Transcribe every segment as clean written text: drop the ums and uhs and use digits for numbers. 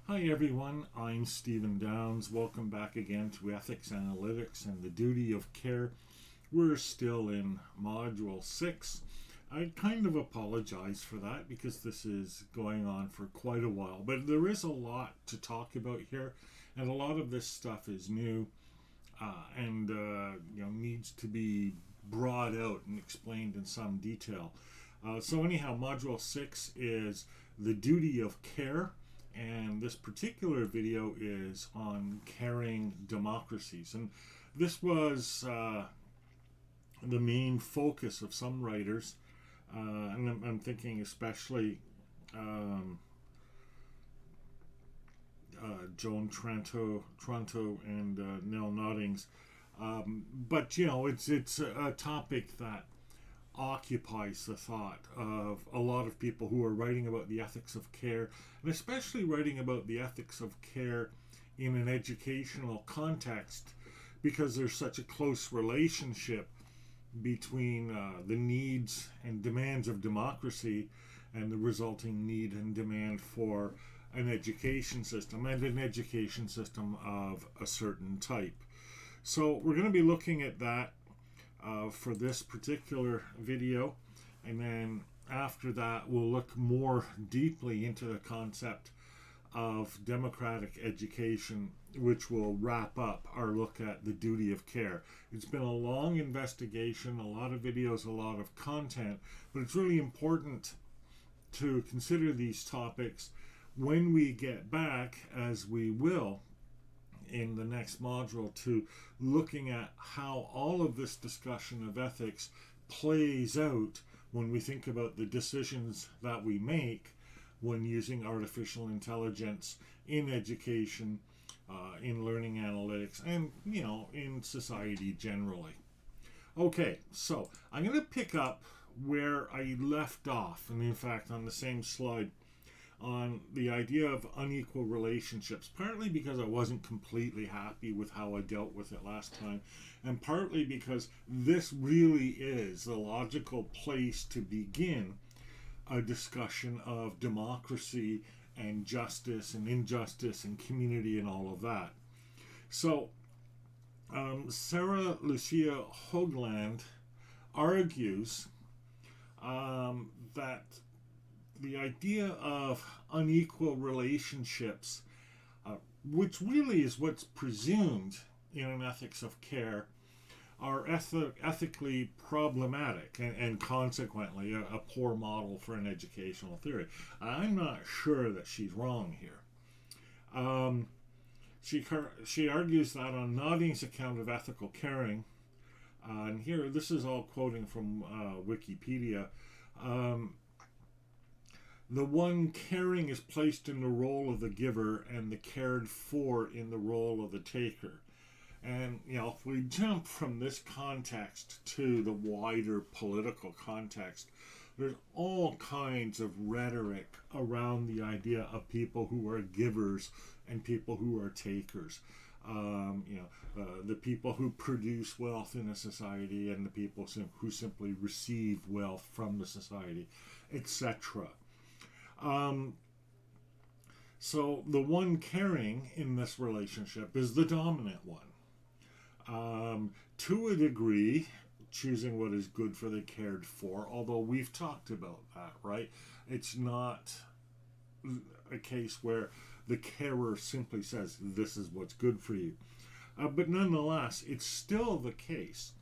Hi everyone, I'm Stephen Downs. Welcome back again to Ethics Analytics and the Duty of Care. We're still in Module 6. I kind of apologize for that because this is going on for quite a while, but there is a lot to talk about here, and a lot of this stuff is new and needs to be brought out and explained in some detail. So anyhow, Module 6 is the duty of care. And this particular video is on caring democracies. And this was the main focus of some writers. And I'm thinking especially Joan Tranto and Nell Noddings. But, it's a topic that occupies the thought of a lot of people who are writing about the ethics of care, and especially writing about the ethics of care in an educational context, because there's such a close relationship between the needs and demands of democracy and the resulting need and demand for an education system, and an education system of a certain type. So we're going to be looking at that for this particular video, and then after that we'll look more deeply into the concept of democratic education, which will wrap up our look at the duty of care. It's been a long investigation, a lot of videos, a lot of content, but it's really important to consider these topics when we get back, as we will in the next module, to looking at how all of this discussion of ethics plays out when we think about the decisions that we make when using artificial intelligence in education, in learning analytics, and in society generally. Okay, so I'm going to pick up where I left off, and in fact on the same slide, on the idea of unequal relationships, partly because I wasn't completely happy with how I dealt with it last time, and partly because this really is the logical place to begin a discussion of democracy and justice and injustice and community and all of that. So Sarah Lucia Hoagland argues that the idea of unequal relationships, which really is what's presumed in an ethics of care, are ethically problematic and consequently a poor model for an educational theory. I'm not sure that she's wrong here. She argues that on Nodding's account of ethical caring, and here this is all quoting from Wikipedia, the one caring is placed in the role of the giver and the cared for in the role of the taker. And, if we jump from this context to the wider political context, there's all kinds of rhetoric around the idea of people who are givers and people who are takers. The people who produce wealth in a society and the people who simply receive wealth from the society, etc. So the one caring in this relationship is the dominant one. To a degree, choosing what is good for the cared for, although we've talked about that, right? It's not a case where the carer simply says, this is what's good for you. But nonetheless, it's still the case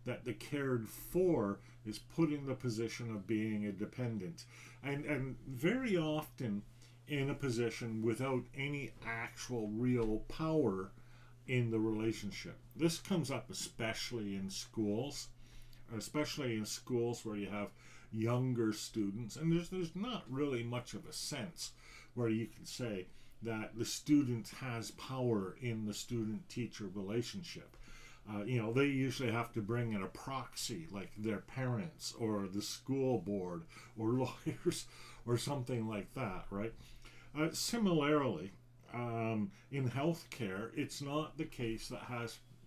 that the cared for is put in the position of being a dependent, and very often in a position without any actual real power in the relationship. This comes up especially in schools where you have younger students, and there's not really much of a sense where you can say that the student has power in the student-teacher relationship. They usually have to bring in a proxy, like their parents or the school board or lawyers or something like that, right? Similarly, in healthcare, it's not the case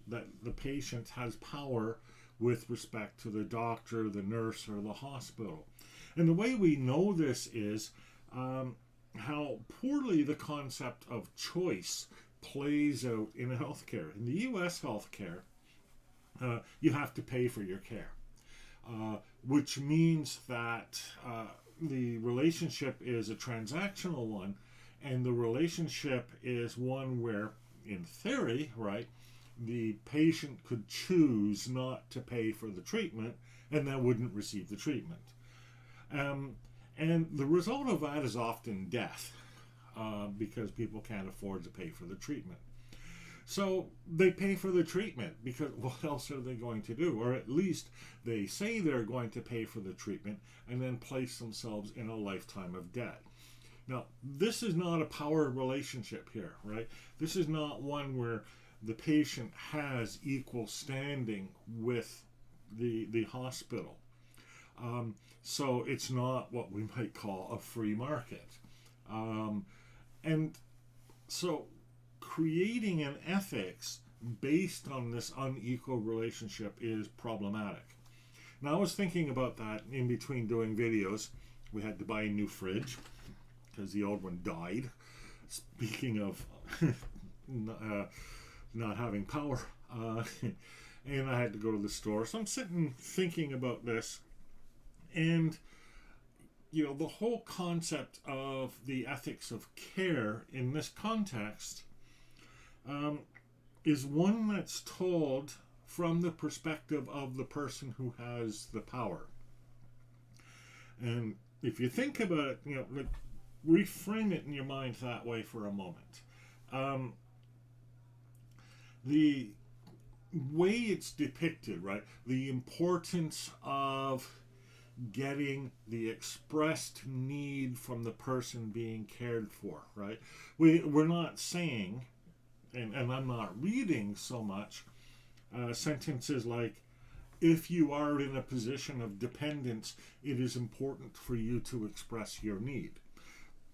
that the patient has power with respect to the doctor, the nurse, or the hospital. And the way we know this is how poorly the concept of choice plays out in healthcare. In the U.S. healthcare, you have to pay for your care, which means that the relationship is a transactional one, and the relationship is one where, in theory, right, the patient could choose not to pay for the treatment and then wouldn't receive the treatment. Um, and the result of that is often death because people can't afford to pay for the treatment. So they pay for the treatment because what else are they going to do? Or at least they say they're going to pay for the treatment and then place themselves in a lifetime of debt. Now, this is not a power relationship here, right? This is not one where the patient has equal standing with the hospital. So it's not what we might call a free market. And so creating an ethics based on this unequal relationship is problematic. Now, I was thinking about that in between doing videos. We had to buy a new fridge because the old one died. Speaking of not having power, and I had to go to the store. So I'm sitting thinking about this, and the whole concept of the ethics of care in this context is one that's told from the perspective of the person who has the power. And if you think about it, reframe it in your mind that way for a moment. The way it's depicted, right? The importance of getting the expressed need from the person being cared for, right? We're not saying, and I'm not reading so much, sentences like, if you are in a position of dependence, it is important for you to express your need.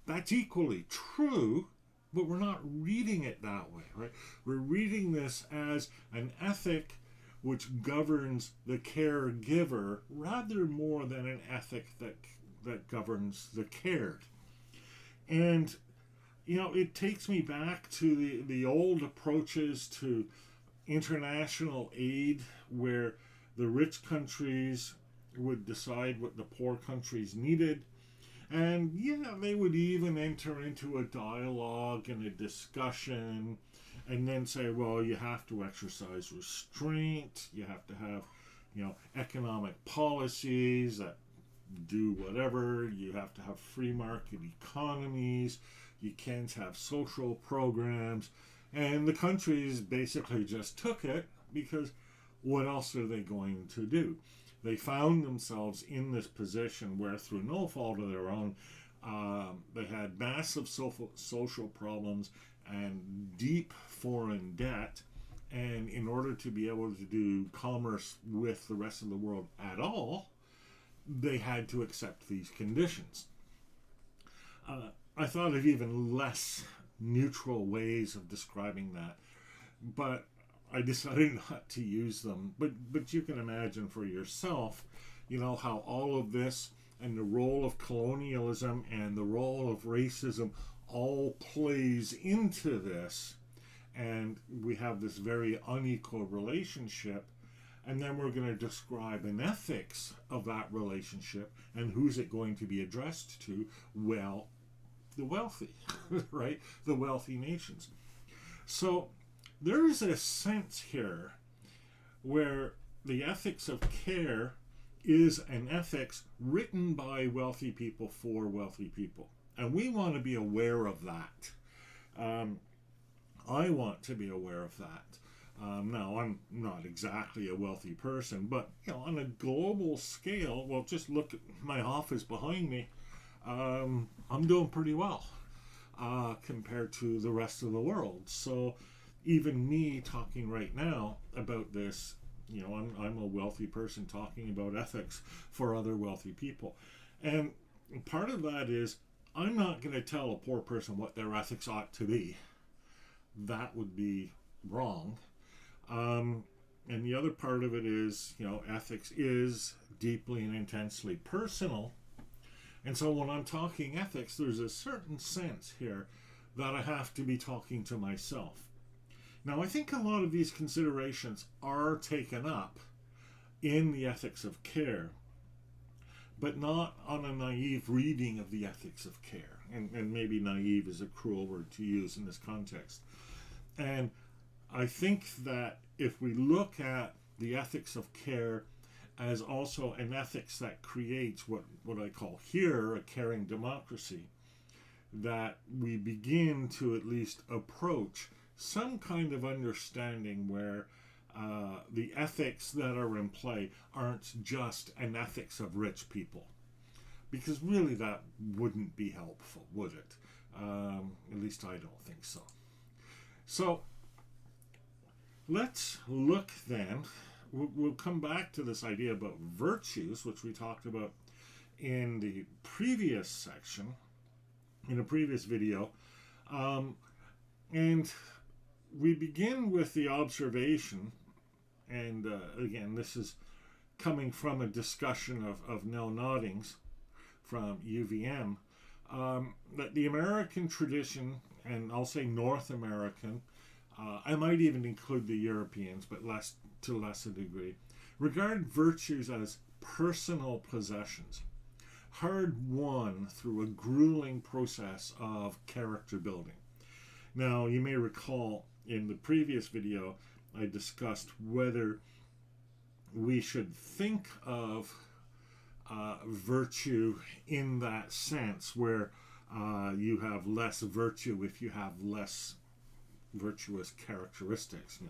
That's equally true, but we're not reading it that way, right? We're reading this as an ethic which governs the caregiver rather more than an ethic that governs the cared. And, it takes me back to the old approaches to international aid where the rich countries would decide what the poor countries needed. And they would even enter into a dialogue and a discussion and then say, well, you have to exercise restraint, you have to have, economic policies that do whatever, you have to have free market economies, you can't have social programs. And the countries basically just took it because what else are they going to do? They found themselves in this position where, through no fault of their own, they had massive social problems and deep foreign debt. And in order to be able to do commerce with the rest of the world at all, they had to accept these conditions. I thought of even less neutral ways of describing that, but I decided not to use them. But you can imagine for yourself, how all of this and the role of colonialism and the role of racism all plays into this. And we have this very unequal relationship. And then we're going to describe an ethics of that relationship. And who's it going to be addressed to? Well, the wealthy, right? The wealthy nations. So there is a sense here where the ethics of care is an ethics written by wealthy people for wealthy people. And we want to be aware of that. I want to be aware of that. Now, I'm not exactly a wealthy person, but on a global scale, well, just look at my office behind me. I'm doing pretty well compared to the rest of the world. So even me talking right now about this, I'm a wealthy person talking about ethics for other wealthy people. And part of that is I'm not going to tell a poor person what their ethics ought to be. That would be wrong. And the other part of it is, ethics is deeply and intensely personal. And so when I'm talking ethics, there's a certain sense here that I have to be talking to myself. Now, I think a lot of these considerations are taken up in the ethics of care, but not on a naive reading of the ethics of care. And maybe naive is a cruel word to use in this context. And I think that if we look at the ethics of care as also an ethics that creates what I call here a caring democracy, that we begin to at least approach some kind of understanding where the ethics that are in play aren't just an ethics of rich people. Because really that wouldn't be helpful, would it? At least I don't think so. So let's look then. We'll come back to this idea about virtues, which we talked about in the previous section, in a previous video. And we begin with the observation, and again, this is coming from a discussion of Nell Noddings from UVM, that the American tradition, and I'll say North American, I might even include the Europeans, but to less a degree, regard virtues as personal possessions, hard won through a grueling process of character building. Now, you may recall in the previous video, I discussed whether we should think of virtue in that sense, where you have less virtue if you have less virtuous characteristics.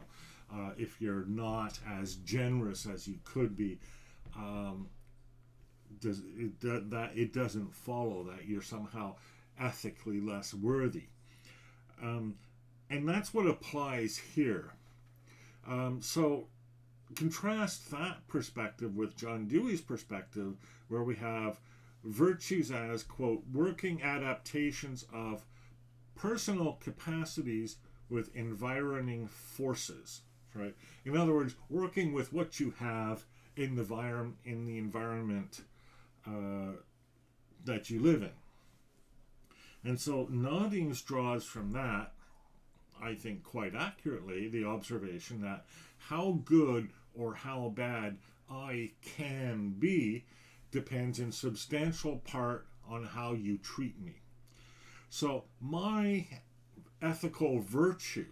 If you're not as generous as you could be, it doesn't follow that you're somehow ethically less worthy. And that's what applies here. So contrast that perspective with John Dewey's perspective, where we have virtues as, quote, working adaptations of personal capacities with environing forces, right? In other words, working with what you have in the environment that you live in. And so Noddings draws from that, I think quite accurately, the observation that how good or how bad I can be depends in substantial part on how you treat me. So my ethical virtue,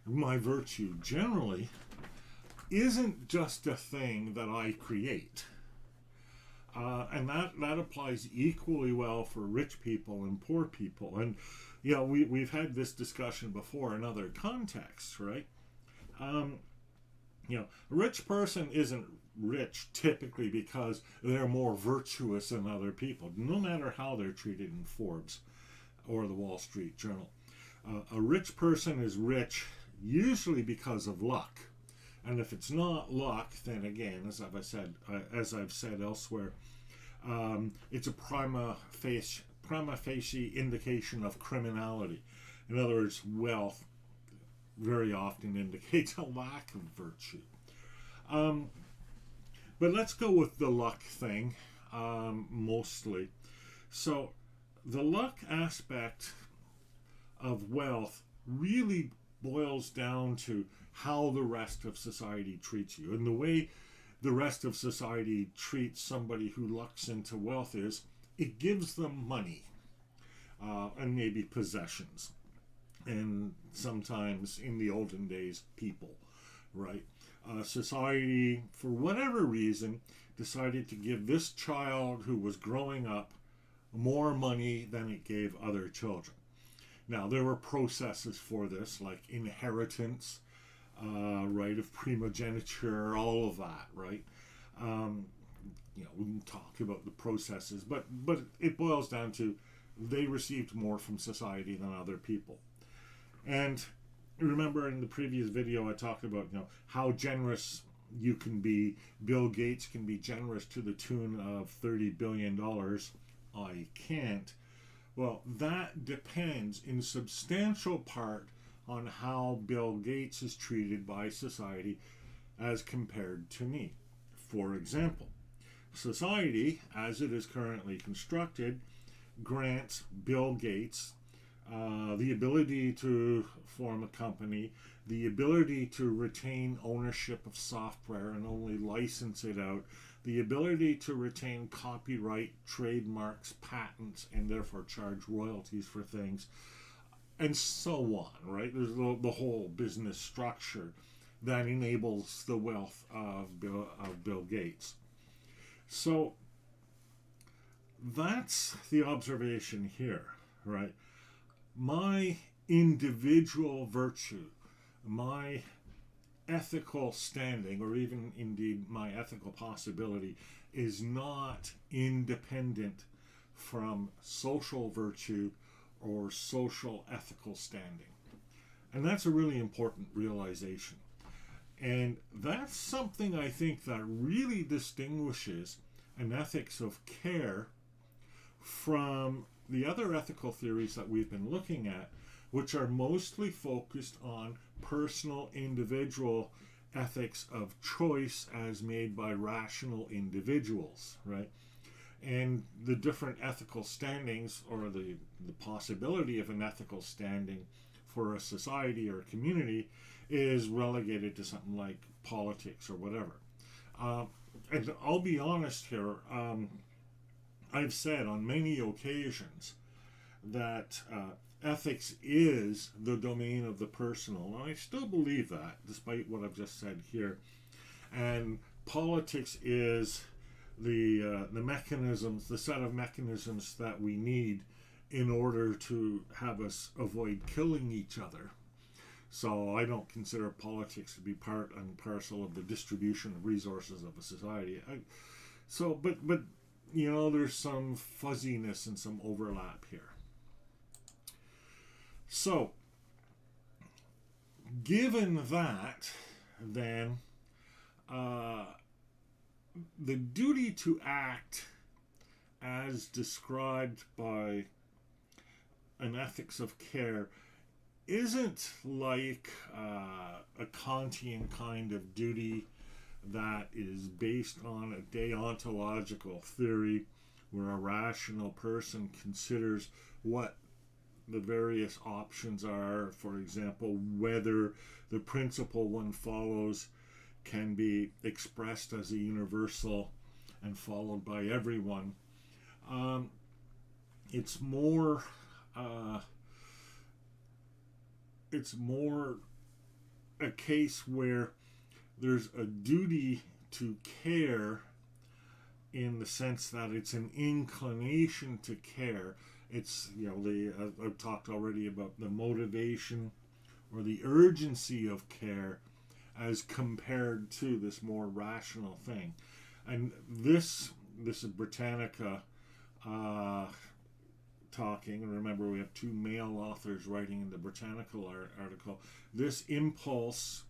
my virtue generally, isn't just a thing that I create. And that applies equally well for rich people and poor people. And we've had this discussion before in other contexts, right? A rich person isn't rich typically because they're more virtuous than other people, no matter how they're treated in Forbes or the Wall Street Journal. A rich person is rich usually because of luck. And if it's not luck, then again, as I've said elsewhere, it's a prima facie indication of criminality. In other words, wealth very often indicates a lack of virtue. But let's go with the luck thing mostly. So the luck aspect of wealth really boils down to how the rest of society treats you. And the way the rest of society treats somebody who lucks into wealth is it gives them money and maybe possessions. And sometimes in the olden days, people, right? Society, for whatever reason, decided to give this child who was growing up more money than it gave other children. Now, there were processes for this, like inheritance, right of primogeniture, all of that, right? We can talk about the processes, but it boils down to they received more from society than other people. And remember in the previous video I talked about how generous you can be. Bill Gates can be generous to the tune of $30 billion. I can't. Well, that depends in substantial part on how Bill Gates is treated by society as compared to me, for example. society, as it is currently constructed, grants Bill Gates the ability to form a company, the ability to retain ownership of software and only license it out, the ability to retain copyright, trademarks, patents, and therefore charge royalties for things, and so on, right? There's the whole business structure that enables the wealth of Bill Gates. So that's the observation here, right? My individual virtue, my ethical standing, or even indeed my ethical possibility, is not independent from social virtue or social ethical standing. And that's a really important realization. And that's something I think that really distinguishes an ethics of care from the other ethical theories that we've been looking at, which are mostly focused on personal, individual ethics of choice as made by rational individuals, right? And the different ethical standings, or the possibility of an ethical standing for a society or a community, is relegated to something like politics or whatever. And I'll be honest here, I've said on many occasions that ethics is the domain of the personal, and I still believe that, despite what I've just said here. And politics is the mechanisms, the set of mechanisms that we need in order to have us avoid killing each other. So I don't consider politics to be part and parcel of the distribution of resources of a society. But you know, there's some fuzziness and some overlap here. So, given that, then, the duty to act as described by an ethics of care isn't like a Kantian kind of duty that is based on a deontological theory where a rational person considers what the various options are. For example, whether the principle one follows can be expressed as a universal and followed by everyone. It's more a case where there's a duty to care in the sense that it's an inclination to care. It's, you know, I've talked already about the motivation or the urgency of care as compared to this more rational thing. And this is Britannica talking, and remember we have two male authors writing in the Britannica article. This impulse,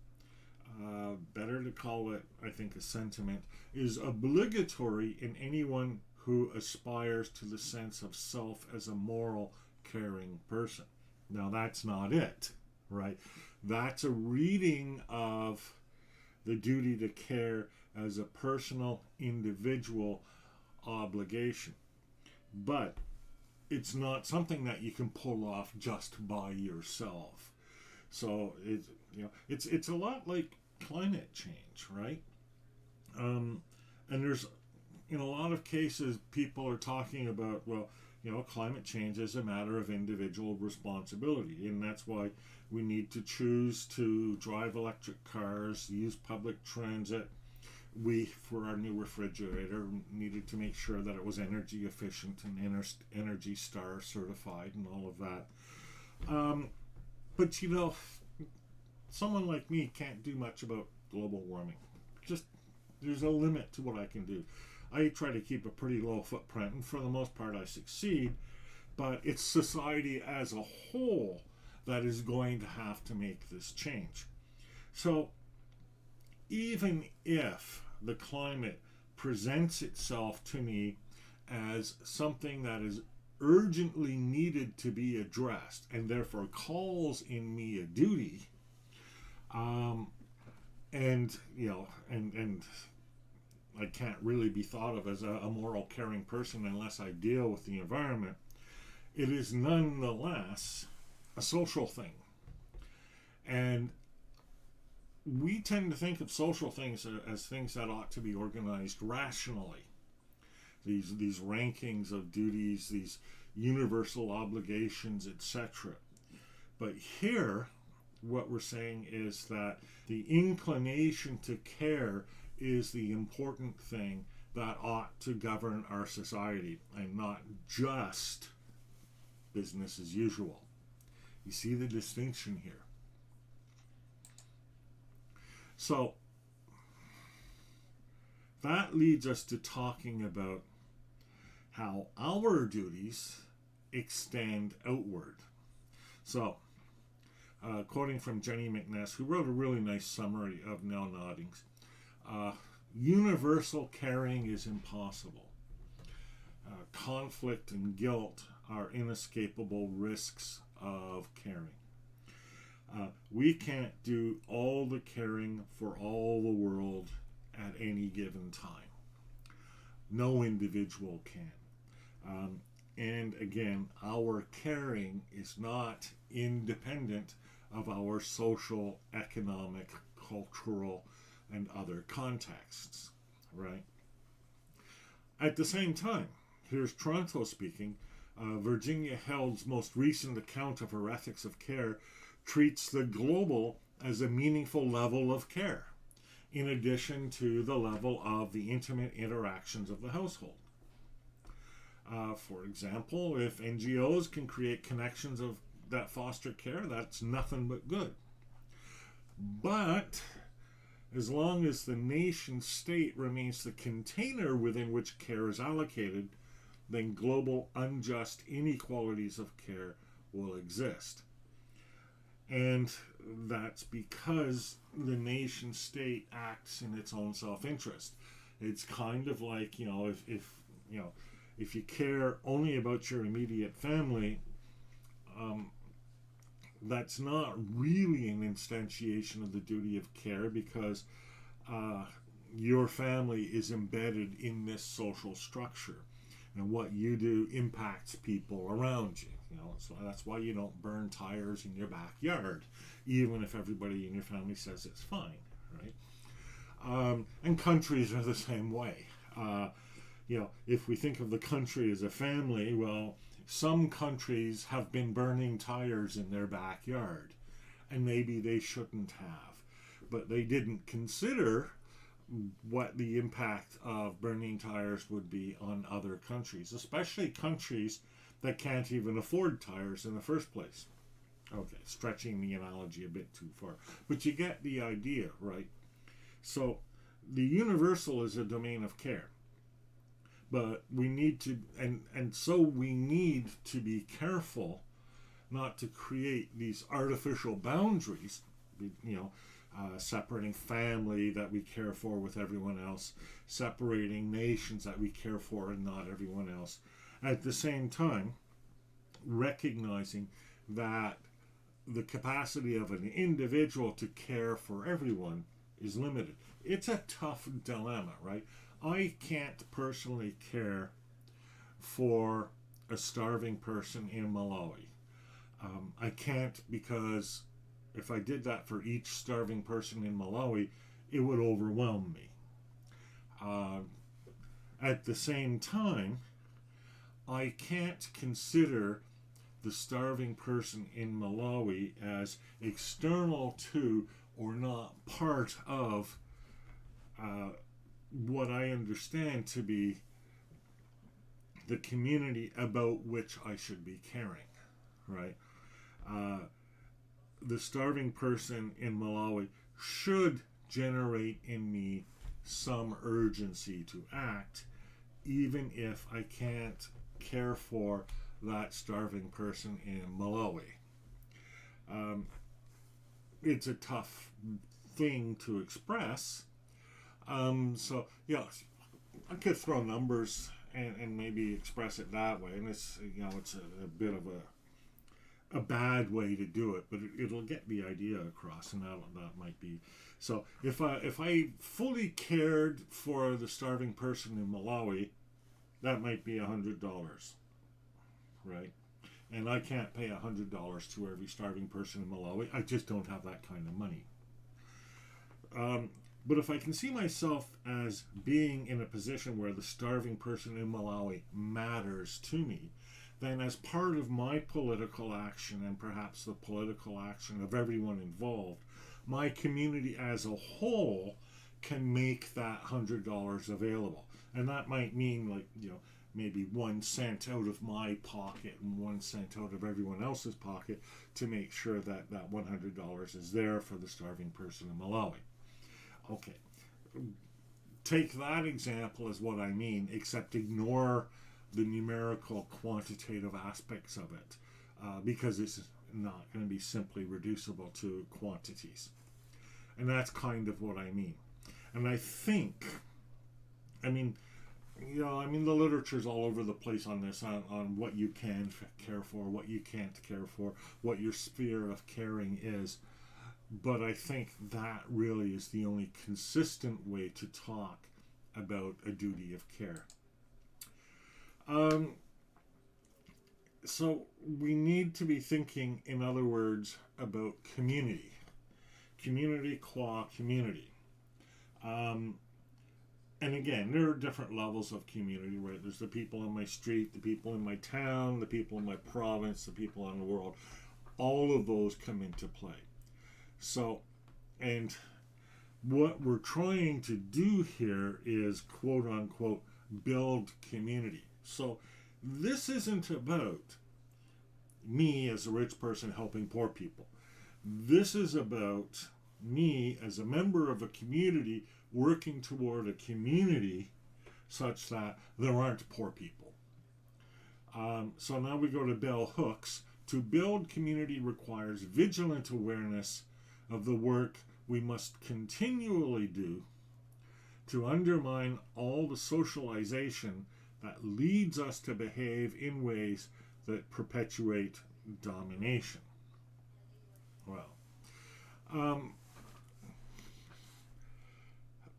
better to call it, I think, a sentiment, is obligatory in anyone who aspires to the sense of self as a moral, caring person. Now, that's not it, right? That's a reading of the duty to care as a personal, individual obligation. But it's not something that you can pull off just by yourself. So it's a lot like climate change, right? And there's, in a lot of cases, people are talking about, well, you know, climate change is a matter of individual responsibility, and that's why we need to choose to drive electric cars, use public transit. We, for our new refrigerator, needed to make sure that it was energy efficient and Energy Star certified and all of that. But, you know, someone like me can't do much about global warming. Just, there's a limit to what I can do. I try to keep a pretty low footprint, and for the most part I succeed, but it's society as a whole that is going to have to make this change. So even if the climate presents itself to me as something that is urgently needed to be addressed and therefore calls in me a duty, and I can't really be thought of as a moral, caring person unless I deal with the environment. It is nonetheless a social thing. And we tend to think of social things as things that ought to be organized rationally. These rankings of duties, these universal obligations, etc. But here, what we're saying is that the inclination to care is the important thing that ought to govern our society, and not just business as usual. You see the distinction here. So that leads us to talking about how our duties extend outward. So, quoting from Jenny McNess, who wrote a really nice summary of Nell Noddings, universal caring is impossible. Conflict and guilt are inescapable risks of caring. We can't do all the caring for all the world at any given time. No individual can. And again, our caring is not independent of our social, economic, cultural, and other contexts, right? At the same time, here's Toronto speaking. Virginia Held's most recent account of her ethics of care treats the global as a meaningful level of care, in addition to the level of the intimate interactions of the household. For example, if NGOs can create connections that foster care, that's nothing but good. But as long as the nation state remains the container within which care is allocated, then global unjust inequalities of care will exist. And that's because the nation state acts in its own self-interest. It's kind of like, if you care only about your immediate family, that's not really an instantiation of the duty of care, because your family is embedded in this social structure, and what you do impacts people around you. So that's why you don't burn tires in your backyard, even if everybody in your family says it's fine, right? And countries are the same way. If we think of the country as a family, well, some countries have been burning tires in their backyard, and maybe they shouldn't have, but they didn't consider what the impact of burning tires would be on other countries, especially countries that can't even afford tires in the first place. Okay, stretching the analogy a bit too far, but you get the idea, right? So the universal is a domain of care, but we need to, and so we need to be careful not to create these artificial boundaries, separating family that we care for with everyone else, separating nations that we care for and not everyone else. At the same time, recognizing that the capacity of an individual to care for everyone is limited. It's a tough dilemma, right? I can't personally care for a starving person in Malawi. I can't, because if I did that for each starving person in Malawi, it would overwhelm me. At the same time, I can't consider the starving person in Malawi as external to or not part of what I understand to be the community about which I should be caring, right? The starving person in Malawi should generate in me some urgency to act, even if I can't care for that starving person in Malawi. It's a tough thing to express. So I could throw numbers and maybe express it that way, and it's a bit of a bad way to do it, but it'll get the idea across, and that might be. So if I fully cared for the starving person in Malawi, that might be $100, right? And I can't pay $100 to every starving person in Malawi. I just don't have that kind of money. But if I can see myself as being in a position where the starving person in Malawi matters to me, then as part of my political action, and perhaps the political action of everyone involved, my community as a whole can make that $100 available. And that might mean, like, maybe 1 cent out of my pocket and 1 cent out of everyone else's pocket to make sure that that $100 is there for the starving person in Malawi. Okay, take that example as what I mean, except ignore the numerical quantitative aspects of it, because it's not going to be simply reducible to quantities. And that's kind of what I mean. And I think, the literature's all over the place on this, on what you can care for, what you can't care for, what your sphere of caring is. But I think that really is the only consistent way to talk about a duty of care. So we need to be thinking, in other words, about community. Community qua community. And again, there are different levels of community, right? There's the people on my street, the people in my town, the people in my province, the people in the world. All of those come into play. So, and what we're trying to do here is, quote unquote, build community. So this isn't about me as a rich person helping poor people. This is about me as a member of a community working toward a community such that there aren't poor people. So now we go to bell hooks. To build community requires vigilant awareness of the work we must continually do to undermine all the socialization that leads us to behave in ways that perpetuate domination. Well,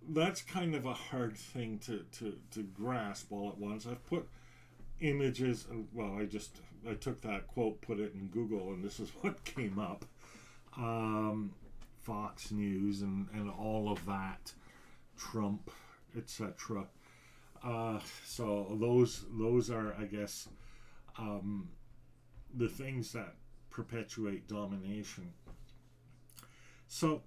that's kind of a hard thing to grasp all at once. I've put images, and I took that quote, put it in Google, and this is what came up. Fox News and all of that, Trump, etc. So those are, I guess, the things that perpetuate domination. So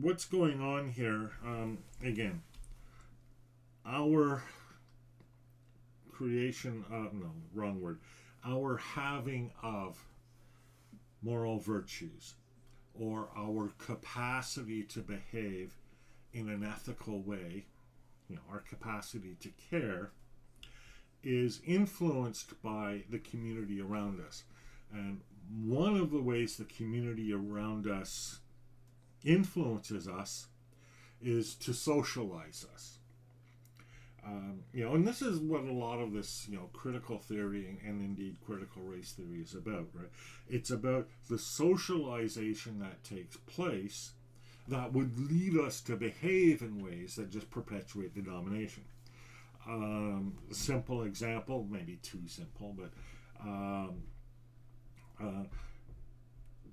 what's going on here? Again, our creation of, our having of moral virtues, or our capacity to behave in an ethical way, our capacity to care, is influenced by the community around us. And one of the ways the community around us influences us is to socialize us. And this is what a lot of this, critical theory and indeed critical race theory is about, right? It's about the socialization that takes place that would lead us to behave in ways that just perpetuate the domination. Simple example, maybe too simple, but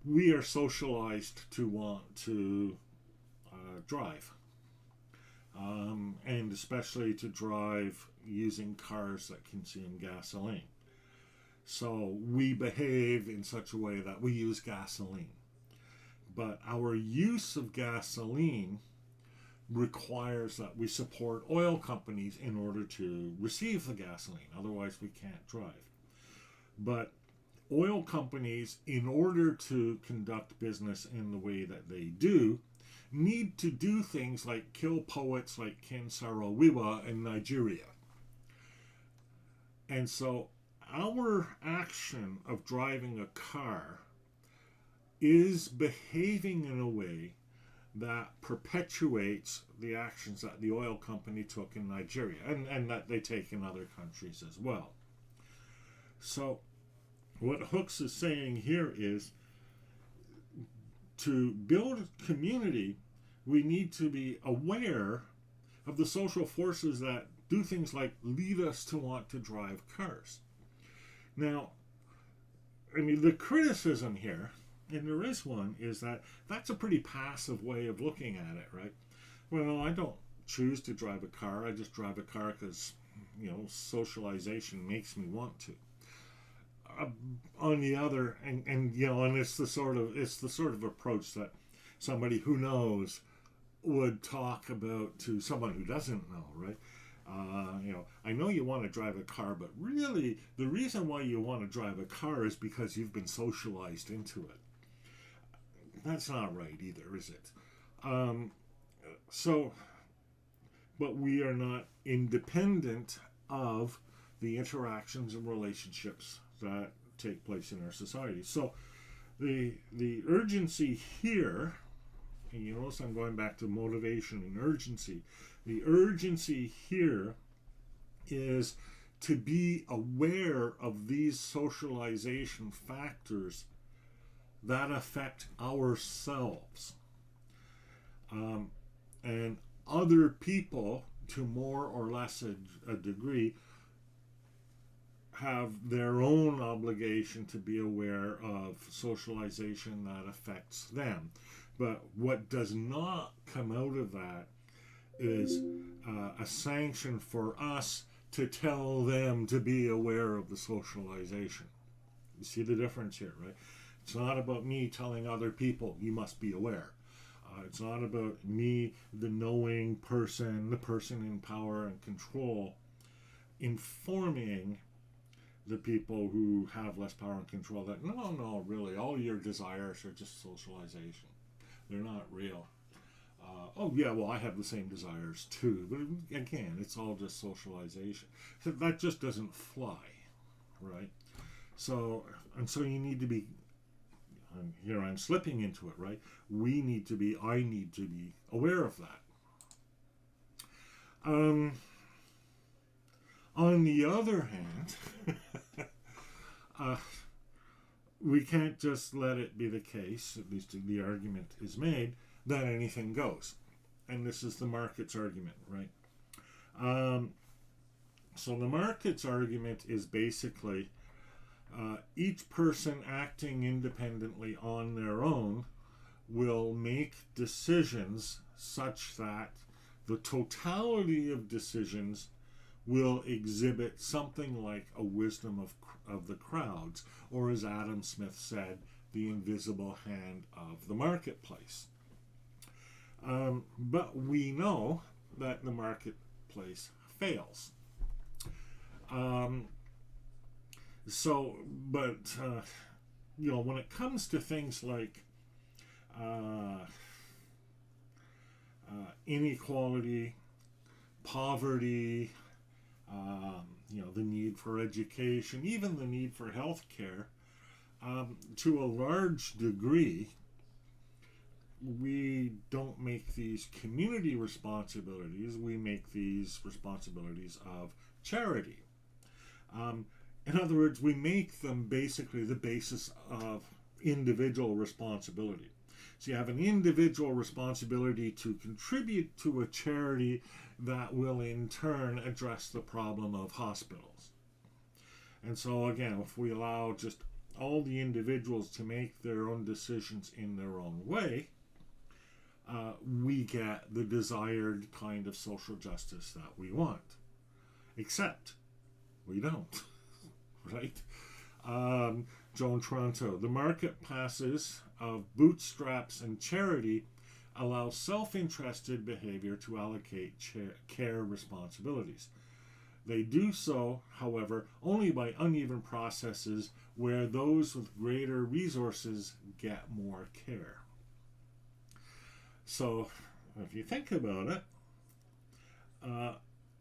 we are socialized to want to drive. And especially to drive using cars that consume gasoline. So we behave in such a way that we use gasoline. But our use of gasoline requires that we support oil companies in order to receive the gasoline. Otherwise, we can't drive. But oil companies, in order to conduct business in the way that they do, need to do things like kill poets like Ken Saro-Wiwa in Nigeria. And so our action of driving a car is behaving in a way that perpetuates the actions that the oil company took in Nigeria, and that they take in other countries as well. So what Hooks is saying here is to build community, we need to be aware of the social forces that do things like lead us to want to drive cars. Now, I mean, the criticism here, and there is one, is that that's a pretty passive way of looking at it, right? Well, I don't choose to drive a car. I just drive a car because, socialization makes me want to. On the other, and it's the sort of approach that somebody who knows would talk about to someone who doesn't know, right? I know you want to drive a car, but really the reason why you want to drive a car is because you've been socialized into it. That's not right either, is it? But we are not independent of the interactions and relationships that take place in our society. So the urgency here, and you notice I'm going back to motivation and urgency. The urgency here is to be aware of these socialization factors that affect ourselves. And other people, to more or less a degree, have their own obligation to be aware of socialization that affects them. But what does not come out of that is a sanction for us to tell them to be aware of the socialization. You see the difference here, right? It's not about me telling other people, you must be aware. It's not about me, the knowing person, the person in power and control, informing the people who have less power and control that, no, really, all your desires are just socialization. They're not real. I have the same desires too. But again, it's all just socialization. So that just doesn't fly, right? So you need to be, here I'm slipping into it, right? I need to be aware of that. On the other hand, we can't just let it be the case, at least the argument is made, that anything goes. And this is the market's argument, right? So the market's argument is basically each person acting independently on their own will make decisions such that the totality of decisions will exhibit something like a wisdom of the crowds, or as Adam Smith said, the invisible hand of the marketplace. But we know that the marketplace fails. When it comes to things like inequality, poverty, the need for education, even the need for health care, to a large degree, we don't make these community responsibilities, we make these responsibilities of charity. In other words, we make them basically the basis of individual responsibility. So you have an individual responsibility to contribute to a charity that will in turn address the problem of hospitals. And so again, if we allow just all the individuals to make their own decisions in their own way, we get the desired kind of social justice that we want. Except we don't, right? Joan Toronto, the market passes of bootstraps and charity allow self-interested behavior to allocate care responsibilities. They do so, however, only by uneven processes where those with greater resources get more care. So, if you think about it,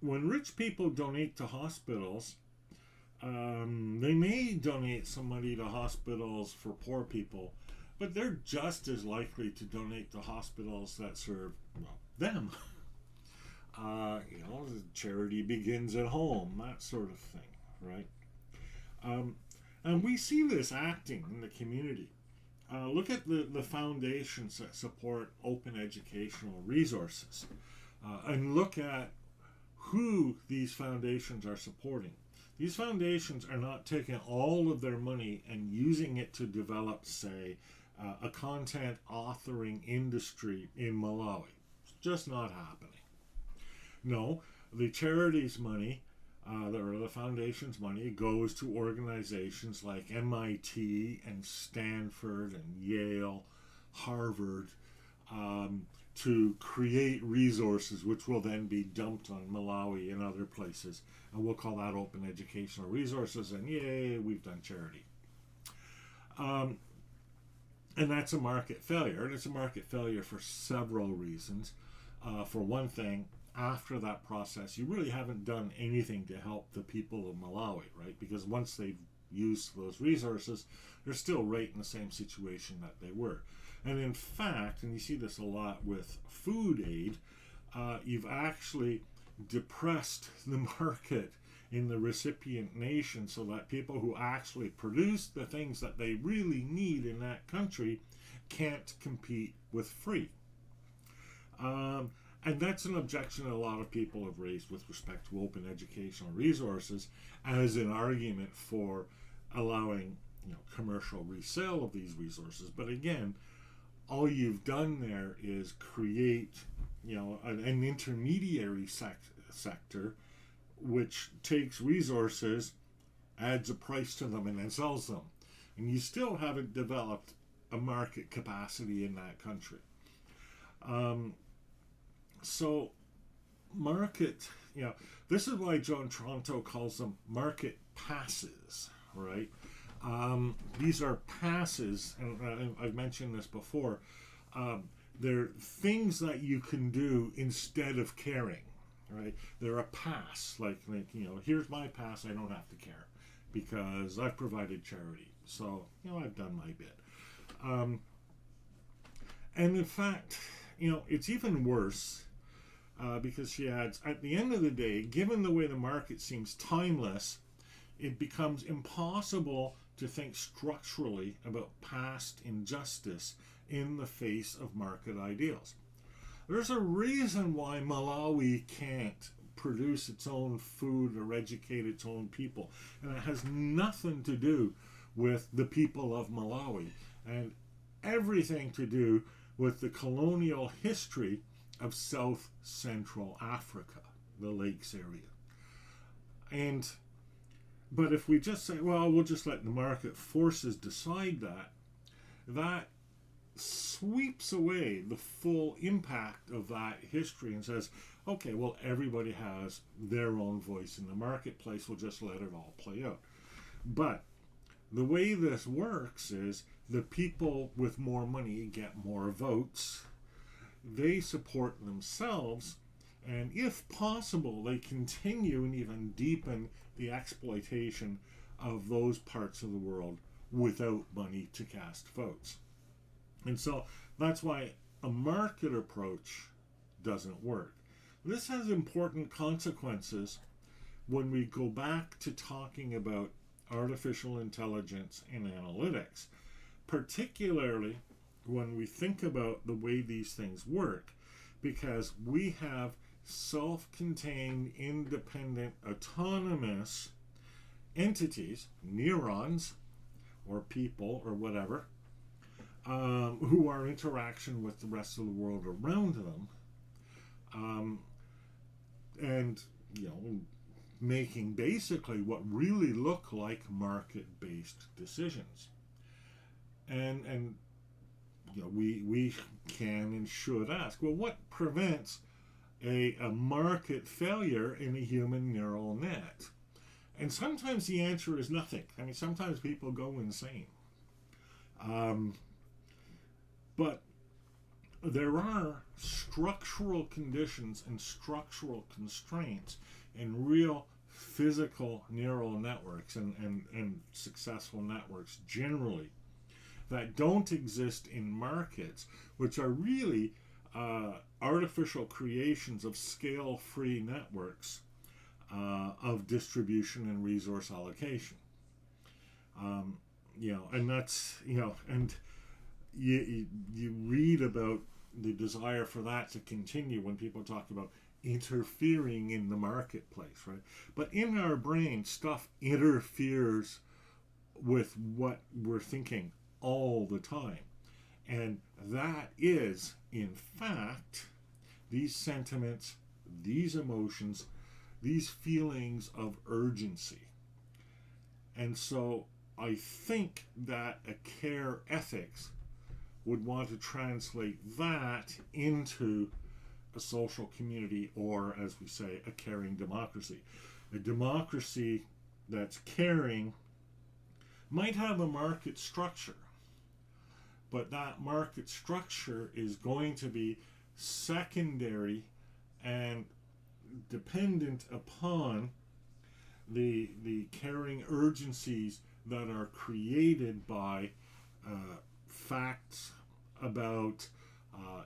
when rich people donate to hospitals, they may donate some money to hospitals for poor people, but they're just as likely to donate to hospitals that serve them. Charity begins at home, that sort of thing, right? And we see this acting in the community. Look at the foundations that support open educational resources, and look at who these foundations are supporting. These foundations are not taking all of their money and using it to develop, say, a content authoring industry in Malawi. It's just not happening. No, the charities money, or the foundation's money, goes to organizations like MIT and Stanford and Yale, Harvard, to create resources which will then be dumped on Malawi and other places. And we'll call that open educational resources, and yay, we've done charity. And that's a market failure, and it's a market failure for several reasons. For one thing, after that process, you really haven't done anything to help the people of Malawi, right? Because once they've used those resources, they're still right in the same situation that they were. And in fact, and you see this a lot with food aid, you've actually depressed the market in the recipient nation so that people who actually produce the things that they really need in that country can't compete with free. And that's an objection that a lot of people have raised with respect to open educational resources as an argument for allowing, commercial resale of these resources. But again, all you've done there is create, an intermediary sector which takes resources, adds a price to them, and then sells them. And you still haven't developed a market capacity in that country. So market, this is why John Toronto calls them market passes, right? These are passes, and I've mentioned this before. They're things that you can do instead of caring, right? They're a pass, like here's my pass, I don't have to care because I've provided charity. So, I've done my bit. And in fact, it's even worse. Because she adds, at the end of the day, given the way the market seems timeless, it becomes impossible to think structurally about past injustice in the face of market ideals. There's a reason why Malawi can't produce its own food or educate its own people, and it has nothing to do with the people of Malawi and everything to do with the colonial history of South Central Africa, the lakes area. But if we just say, well, we'll just let the market forces decide that sweeps away the full impact of that history and says, okay, well, everybody has their own voice in the marketplace, we'll just let it all play out. But the way this works is the people with more money get more votes. They support themselves, and if possible, they continue and even deepen the exploitation of those parts of the world without money to cast votes. And so that's why a market approach doesn't work. This has important consequences when we go back to talking about artificial intelligence and analytics, particularly when we think about the way these things work, because we have self-contained, independent, autonomous entities, neurons, or people, or whatever, who are in interaction with the rest of the world around them, and making basically what really look like market-based decisions. And we can and should ask, well, what prevents a market failure in a human neural net? And sometimes the answer is nothing. I mean, sometimes people go insane. But there are structural conditions and structural constraints in real physical neural networks and successful networks generally that don't exist in markets, which are really artificial creations of scale-free networks of distribution and resource allocation. And that's, and you read about the desire for that to continue when people talk about interfering in the marketplace, right? But in our brain, stuff interferes with what we're thinking all the time. And that is, in fact, these sentiments, these emotions, these feelings of urgency. And so I think that a care ethics would want to translate that into a social community, or, as we say, a caring democracy. A democracy that's caring might have a market structure, but that market structure is going to be secondary and dependent upon the caring urgencies that are created by facts about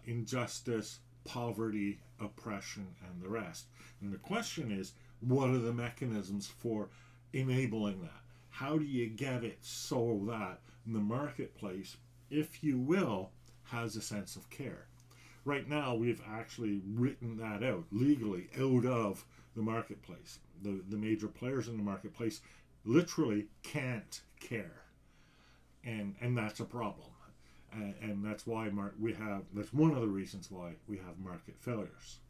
injustice, poverty, oppression, and the rest. And the question is, what are the mechanisms for enabling that? How do you get it so that the marketplace, if you will, has a sense of care? Right now, we've actually written that out legally out of the marketplace. The major players in the marketplace literally can't care, and that's a problem. And that's why that's one of the reasons why we have market failures.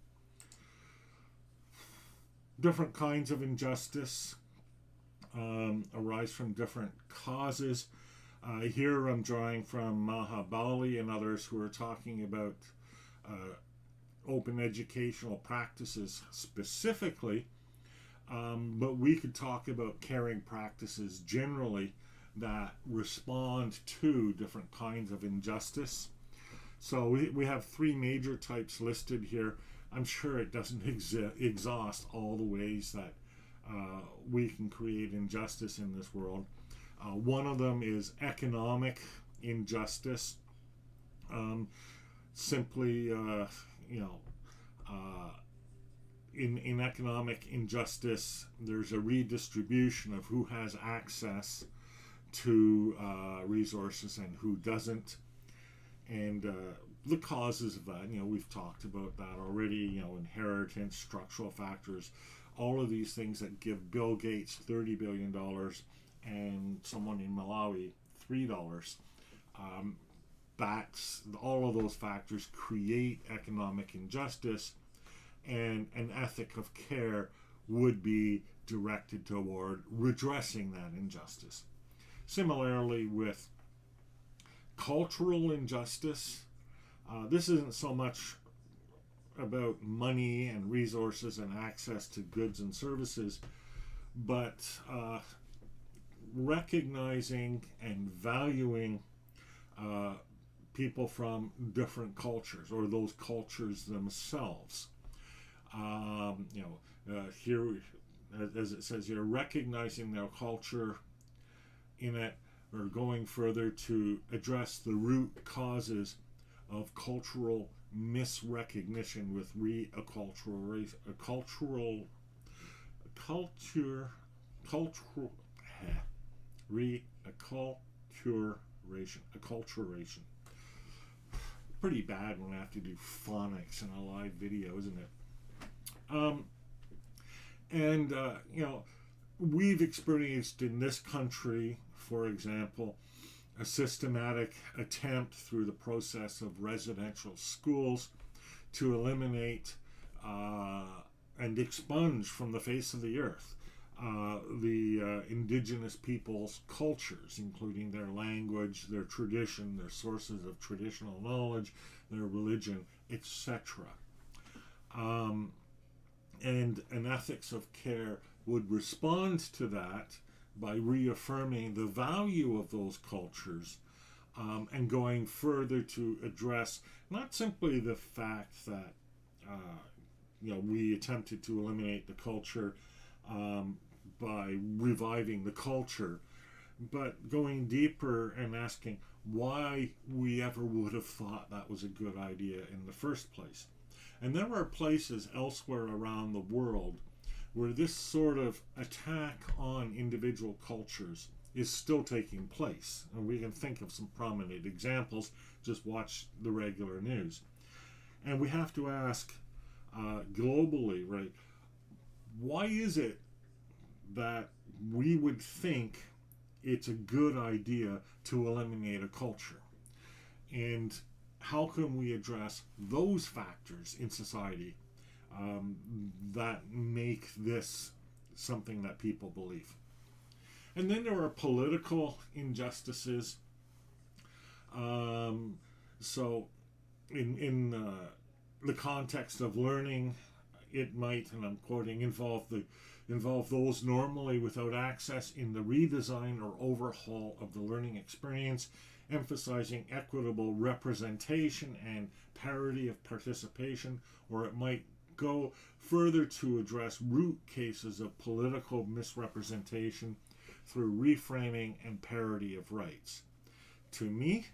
Different kinds of injustice arise from different causes. Here I'm drawing from Mahabali and others who are talking about open educational practices specifically, but we could talk about caring practices generally that respond to different kinds of injustice. So we have three major types listed here. I'm sure it doesn't exhaust all the ways that we can create injustice in this world. One of them is economic injustice. Simply, in economic injustice, there's a redistribution of who has access to resources and who doesn't. And the causes of that, we've talked about that already, inheritance, structural factors, all of these things that give Bill Gates $30 billion and someone in Malawi $3. That's all of those factors create economic injustice, and an ethic of care would be directed toward redressing that injustice. Similarly, with cultural injustice, this isn't so much about money and resources and access to goods and services, but recognizing and valuing people from different cultures, or those cultures themselves. Here, as it says here, recognizing their culture in it, or going further to address the root causes of cultural misrecognition with reacculturation. Pretty bad when I have to do phonics in a live video, isn't it? We've experienced in this country, for example, a systematic attempt through the process of residential schools to eliminate and expunge from the face of the earth the indigenous people's cultures, including their language, their tradition, their sources of traditional knowledge, their religion, etc. And an ethics of care would respond to that by reaffirming the value of those cultures, and going further to address not simply the fact that we attempted to eliminate the culture by reviving the culture, but going deeper and asking why we ever would have thought that was a good idea in the first place. And there are places elsewhere around the world where this sort of attack on individual cultures is still taking place. And we can think of some prominent examples, just watch the regular news. And we have to ask globally, right, why is it that we would think it's a good idea to eliminate a culture? And how can we address those factors in society that make this something that people believe? And then there are political injustices. So in the context of learning, it might, and I'm quoting, involve those normally without access in the redesign or overhaul of the learning experience, emphasizing equitable representation and parity of participation. Or it might go further to address root cases of political misrepresentation through reframing and parity of rights. To me,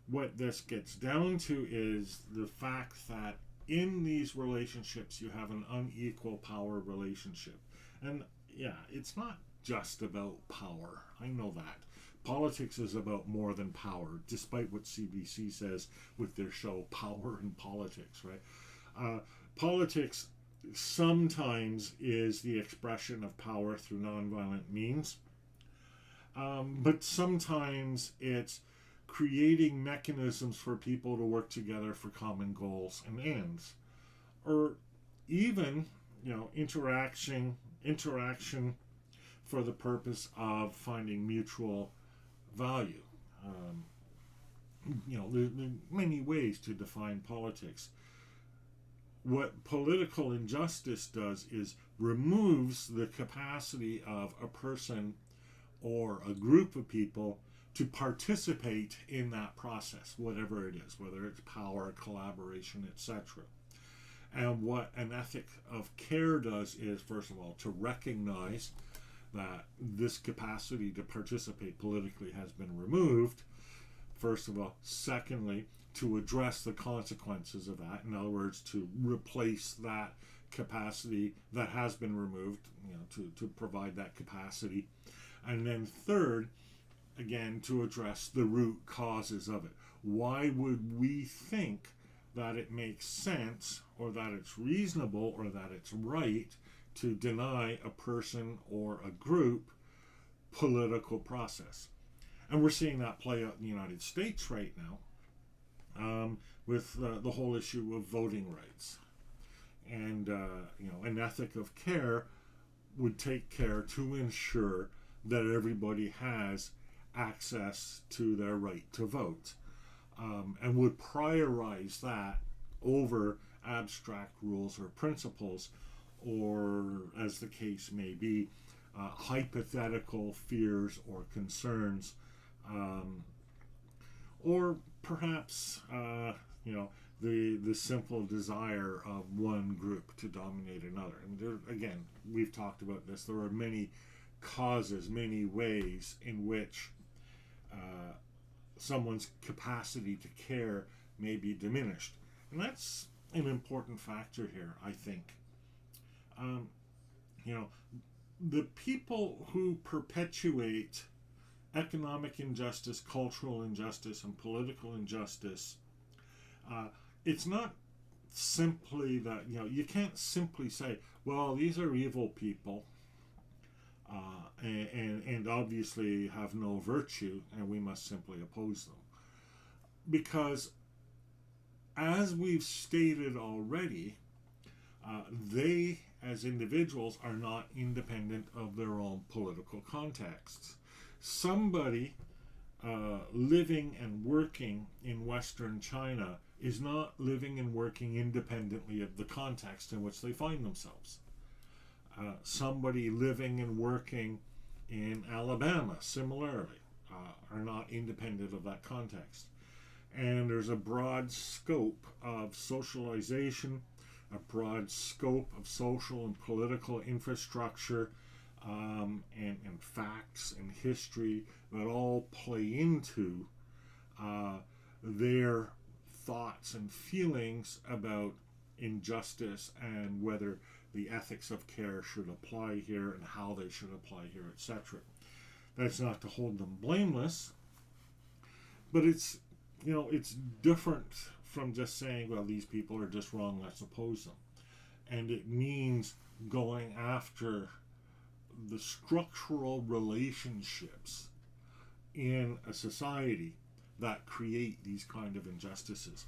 what this gets down to is the fact that in these relationships you have an unequal power relationship. And yeah, it's not just about power. I know that. Politics is about more than power, despite what CBC says with their show Power in Politics, right? Politics sometimes is the expression of power through nonviolent means, but sometimes it's creating mechanisms for people to work together for common goals and ends, or even, interaction for the purpose of finding mutual value. There are many ways to define politics. What political injustice does is removes the capacity of a person or a group of people to participate in that process, whatever it is, whether it's power, collaboration, etc. And what an ethic of care does is, first of all, to recognize that this capacity to participate politically has been removed, first of all. Secondly, to address the consequences of that. In other words, to replace that capacity that has been removed, to provide that capacity. And then third, again, to address the root causes of it. Why would we think that it makes sense, or that it's reasonable, or that it's right to deny a person or a group political process? And we're seeing that play out in the United States right now, with the whole issue of voting rights. And an ethic of care would take care to ensure that everybody has access to their right to vote, and would prioritize that over abstract rules or principles, or, as the case may be, hypothetical fears or concerns, or perhaps the simple desire of one group to dominate another. And there, again, we've talked about this. There are many causes, many ways in which someone's capacity to care may be diminished. And that's an important factor here, I think. The people who perpetuate economic injustice, cultural injustice, and political injustice, it's not simply that, you can't simply say, well, these are evil people, and obviously have no virtue, and we must simply oppose them. Because, as we've stated already, they, as individuals, are not independent of their own political contexts. Somebody living and working in Western China is not living and working independently of the context in which they find themselves. Somebody living and working in Alabama, similarly, are not independent of that context. And there's a broad scope of socialization, a broad scope of social and political infrastructure, and facts and history that all play into their thoughts and feelings about injustice and whether the ethics of care should apply here and how they should apply here, etc. That's not to hold them blameless, but it's different from just saying, well, these people are just wrong, let's oppose them. And it means going after the structural relationships in a society that create these kind of injustices.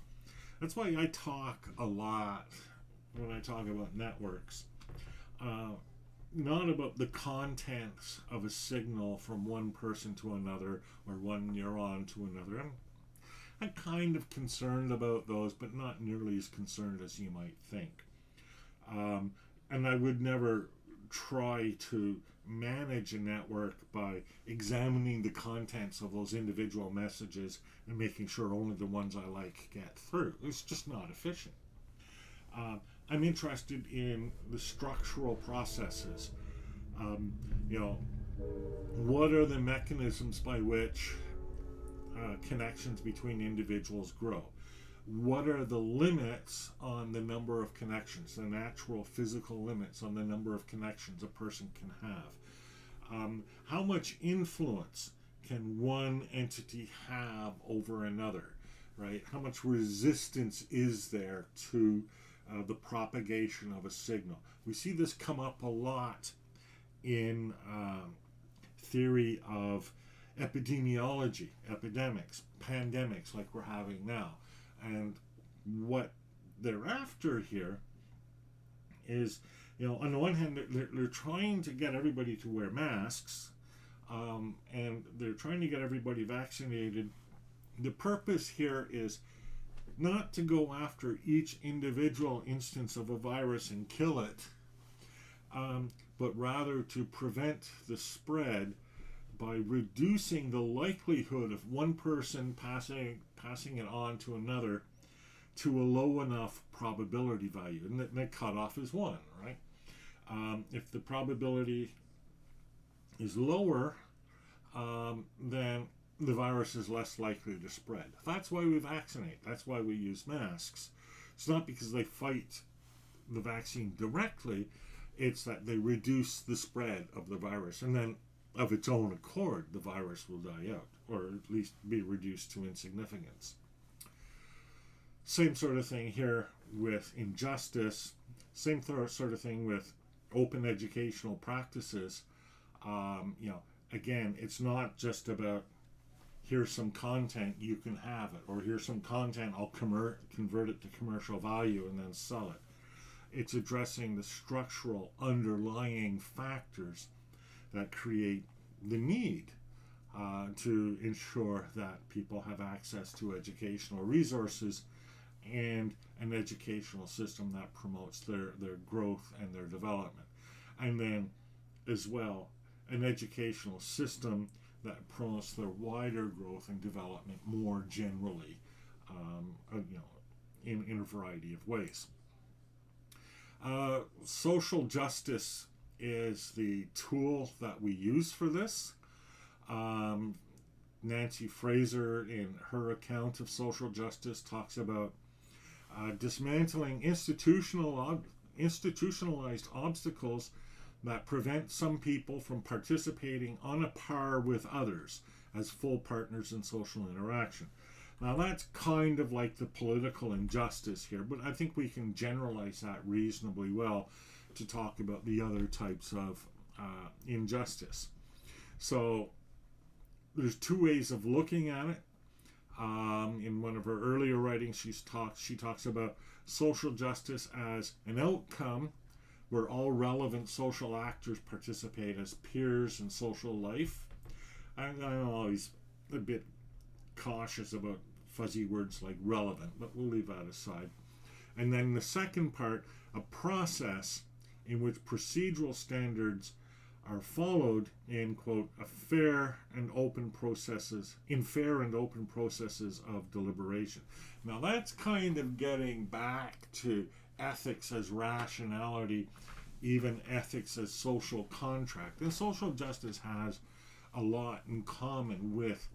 That's why I talk a lot when I talk about networks, not about the contents of a signal from one person to another or one neuron to another. I'm kind of concerned about those, but not nearly as concerned as you might think. And I would never try to manage a network by examining the contents of those individual messages and making sure only the ones I like get through. It's just not efficient. I'm interested in the structural processes. What are the mechanisms by which connections between individuals grow? What are the limits on the number of connections, the natural physical limits on the number of connections a person can have? How much influence can one entity have over another, right? How much resistance is there to the propagation of a signal? We see this come up a lot in theory of epidemiology, epidemics, pandemics like we're having now. And what they're after here is, on the one hand, they're trying to get everybody to wear masks, and they're trying to get everybody vaccinated. The purpose here is not to go after each individual instance of a virus and kill it, but rather to prevent the spread by reducing the likelihood of one person passing it on to another to a low enough probability value. And the cutoff is 1, right? If the probability is lower, then the virus is less likely to spread. That's why we vaccinate. That's why we use masks. It's not because they fight the vaccine directly. It's that they reduce the spread of the virus. And then of its own accord, the virus will die out, or at least be reduced to insignificance. Same sort of thing here with injustice. Same sort of thing with open educational practices. Again, it's not just about here's some content, you can have it, or here's some content, I'll convert it to commercial value and then sell it. It's addressing the structural underlying factors that create the need to ensure that people have access to educational resources and an educational system that promotes their growth and their development. And then, as well, an educational system that promotes their wider growth and development more generally, in a variety of ways. Social justice is the tool that we use for this. Nancy Fraser, in her account of social justice, talks about dismantling institutionalized obstacles that prevent some people from participating on a par with others as full partners in social interaction. Now that's kind of like the political injustice here, but I think we can generalize that reasonably well to talk about the other types of injustice. So there's 2 ways of looking at it. In one of her earlier writings, she talks about social justice as an outcome where all relevant social actors participate as peers in social life. I'm always a bit cautious about fuzzy words like relevant, but we'll leave that aside. And then the second part, a process in which procedural standards are followed in, quote, fair and open processes of deliberation. Now that's kind of getting back to ethics as rationality, even ethics as social contract. And social justice has a lot in common with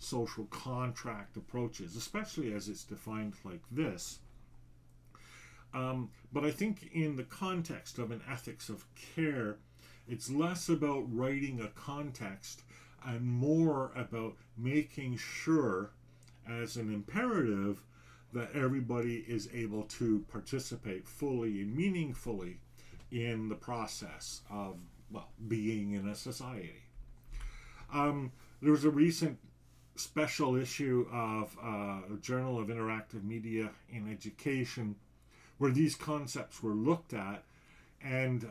social contract approaches, especially as it's defined like this. But I think in the context of an ethics of care, it's less about writing a context and more about making sure, as an imperative, that everybody is able to participate fully and meaningfully in the process of, well, being in a society. There was a recent special issue of Journal of Interactive Media in Education where these concepts were looked at, and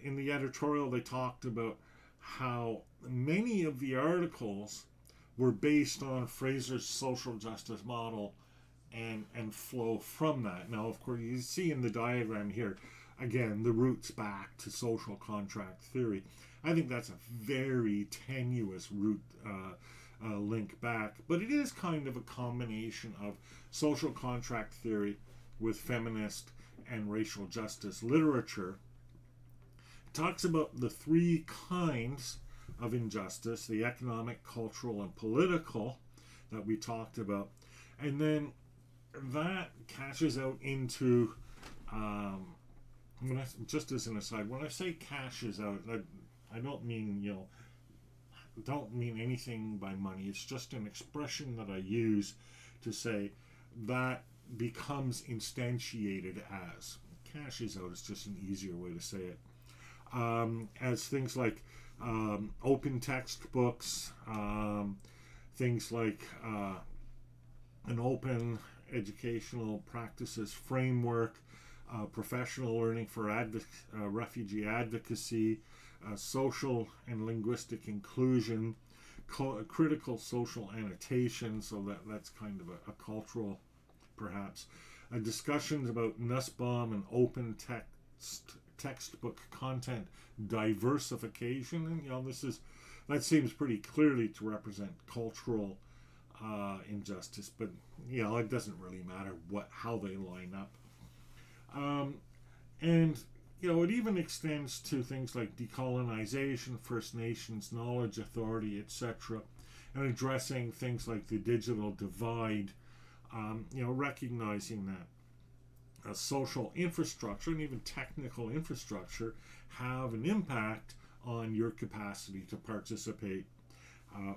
in the editorial they talked about how many of the articles were based on Fraser's social justice model and flow from that. Now, of course, you see in the diagram here, again, the roots back to social contract theory. I think that's a very tenuous root link back, but it is kind of a combination of social contract theory with feminist and racial justice literature. It talks about the three kinds of injustice: the economic, cultural, and political that we talked about. And then that cashes out into, just as an aside, when I say cashes out, I don't mean, don't mean anything by money. It's just an expression that I use to say that becomes instantiated as. Cashes out is just an easier way to say it. As things like open textbooks, things like an open educational practices framework, professional learning for refugee advocacy, social and linguistic inclusion, critical social annotation, so that's kind of a cultural, perhaps, discussions about Nussbaum and open textbook content diversification, and that seems pretty clearly to represent cultural injustice, but it doesn't really matter how they line up. And it even extends to things like decolonization, First Nations, knowledge authority, etc., and addressing things like the digital divide, recognizing that social infrastructure and even technical infrastructure have an impact on your capacity to participate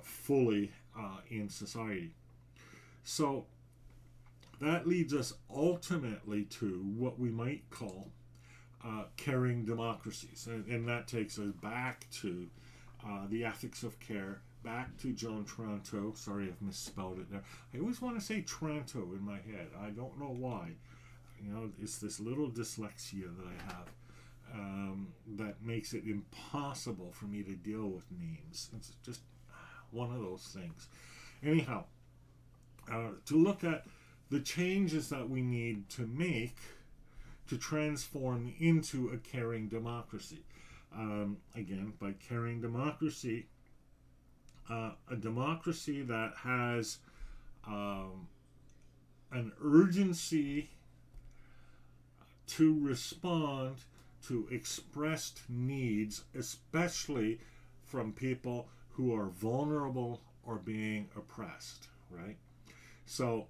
fully in society. So that leads us ultimately to what we might call caring democracies. And that takes us back to the ethics of care, back to John Tranto. Sorry, I've misspelled it there. I always want to say Tranto in my head. I don't know why. It's this little dyslexia that I have that makes it impossible for me to deal with names. It's just one of those things. Anyhow, to look at the changes that we need to make to transform into a caring democracy. Again, by caring democracy, a democracy that has an urgency to respond to expressed needs, especially from people who are vulnerable or being oppressed, right? So,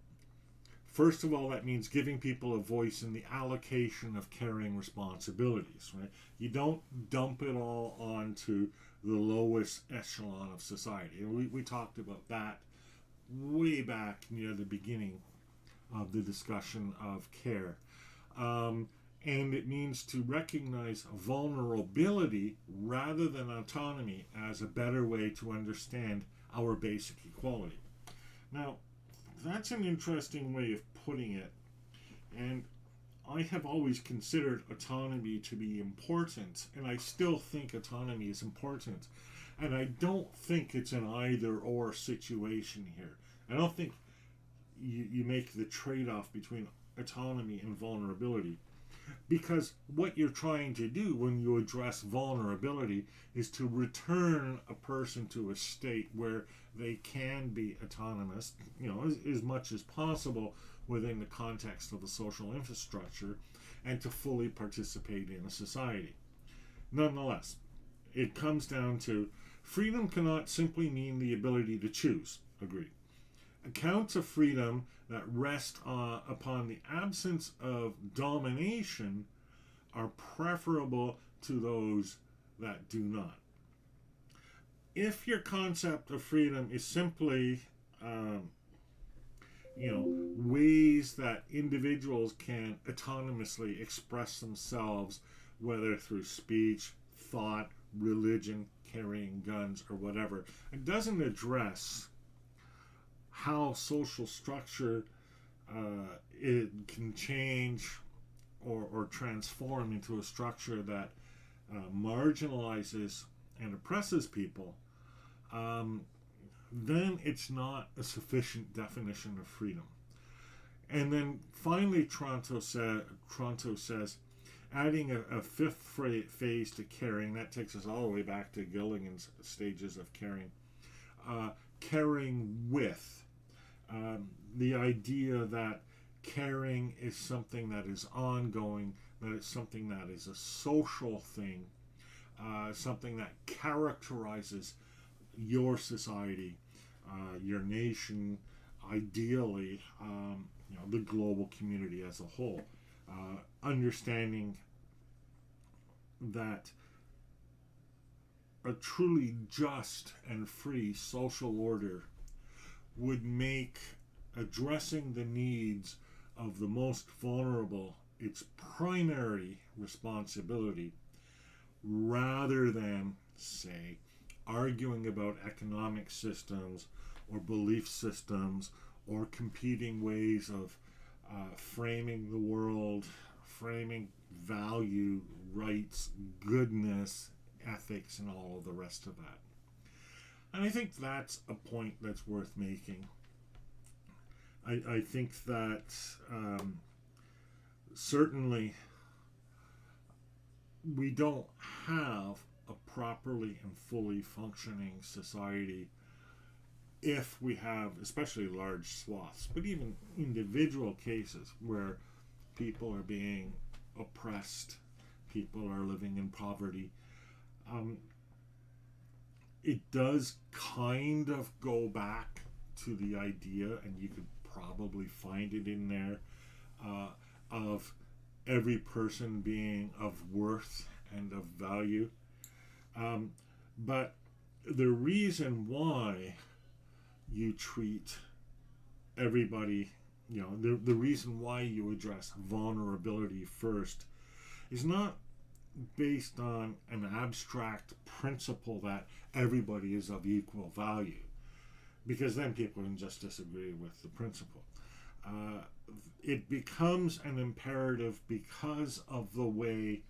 first of all, that means giving people a voice in the allocation of caring responsibilities, right? You don't dump it all onto the lowest echelon of society. And we talked about that way back near the beginning of the discussion of care. And it means to recognize vulnerability rather than autonomy as a better way to understand our basic equality. Now, that's an interesting way of putting it, and I have always considered autonomy to be important, and I still think autonomy is important, and I don't think it's an either-or situation here. I don't think you make the trade-off between autonomy and vulnerability, because what you're trying to do when you address vulnerability is to return a person to a state where they can be autonomous, as much as possible within the context of the social infrastructure, and to fully participate in a society. Nonetheless, it comes down to freedom cannot simply mean the ability to choose. Agreed. Accounts of freedom that rest upon the absence of domination are preferable to those that do not. if your concept of freedom is simply um, ways that individuals can autonomously express themselves, whether through speech, thought, religion, carrying guns, or whatever, it doesn't address how social structure it can change or transform into a structure that marginalizes and oppresses people, then it's not a sufficient definition of freedom. And then finally, Toronto says, adding a fifth phase to caring, that takes us all the way back to Gilligan's stages of caring. Caring with. The idea that caring is something that is ongoing, that it's something that is a social thing, something that characterizes your society, your nation, ideally, the global community as a whole. Understanding that a truly just and free social order would make addressing the needs of the most vulnerable its primary responsibility, rather than, say, arguing about economic systems or belief systems or competing ways of framing the world, framing value, rights, goodness, ethics, and all of the rest of that. And I think that's a point that's worth making. I think that certainly we don't have a properly and fully functioning society if we have, especially large swaths, but even individual cases where people are being oppressed, people are living in poverty. It does kind of go back to the idea, and you could probably find it in there, of every person being of worth and of value. But the reason why you treat everybody, the reason why you address vulnerability first is not based on an abstract principle that everybody is of equal value, because then people can just disagree with the principle. It becomes an imperative because of the way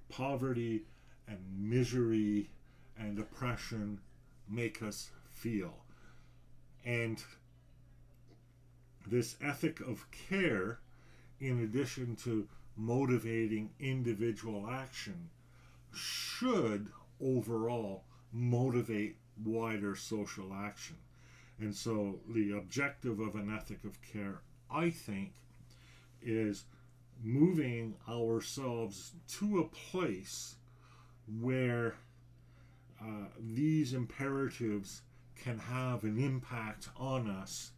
poverty and misery and oppression make us feel. And this ethic of care, in addition to motivating individual action, should overall motivate wider social action. And so the objective of an ethic of care, I think, is moving ourselves to a place where these imperatives can have an impact on us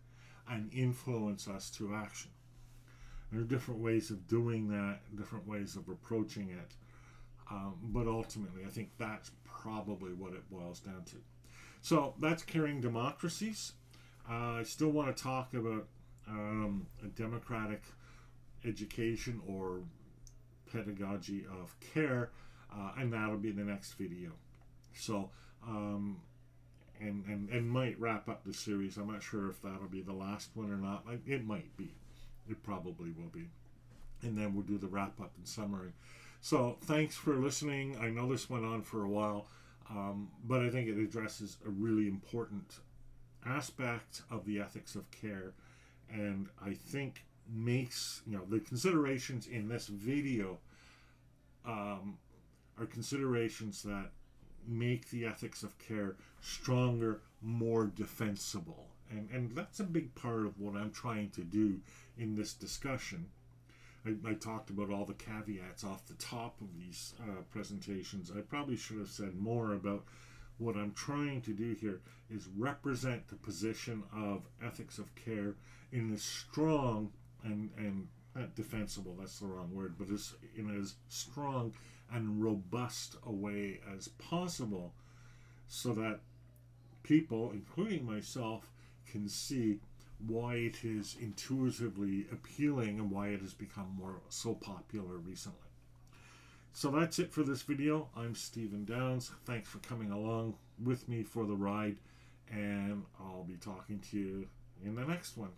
and influence us to action. There are different ways of doing that, different ways of approaching it, but ultimately I think that's probably what it boils down to. So that's Caring Democracies. I still want to talk about a democratic education or pedagogy of care, and that'll be the next video. So, and might wrap up the series. I'm not sure if that'll be the last one or not. It might be. It probably will be. And then we'll do the wrap up and summary. So thanks for listening. I know this went on for a while, but I think it addresses a really important aspect of the ethics of care, and I think makes, the considerations in this video are considerations that make the ethics of care stronger, more defensible. And that's a big part of what I'm trying to do in this discussion. I talked about all the caveats off the top of these presentations. I probably should have said more about what I'm trying to do here is represent the position of ethics of care in a strong and not defensible, that's the wrong word, but in as strong and robust a way as possible, so that people, including myself, can see why it is intuitively appealing and why it has become so popular recently. So that's it for this video. I'm Stephen Downs. Thanks for coming along with me for the ride, and I'll be talking to you in the next one.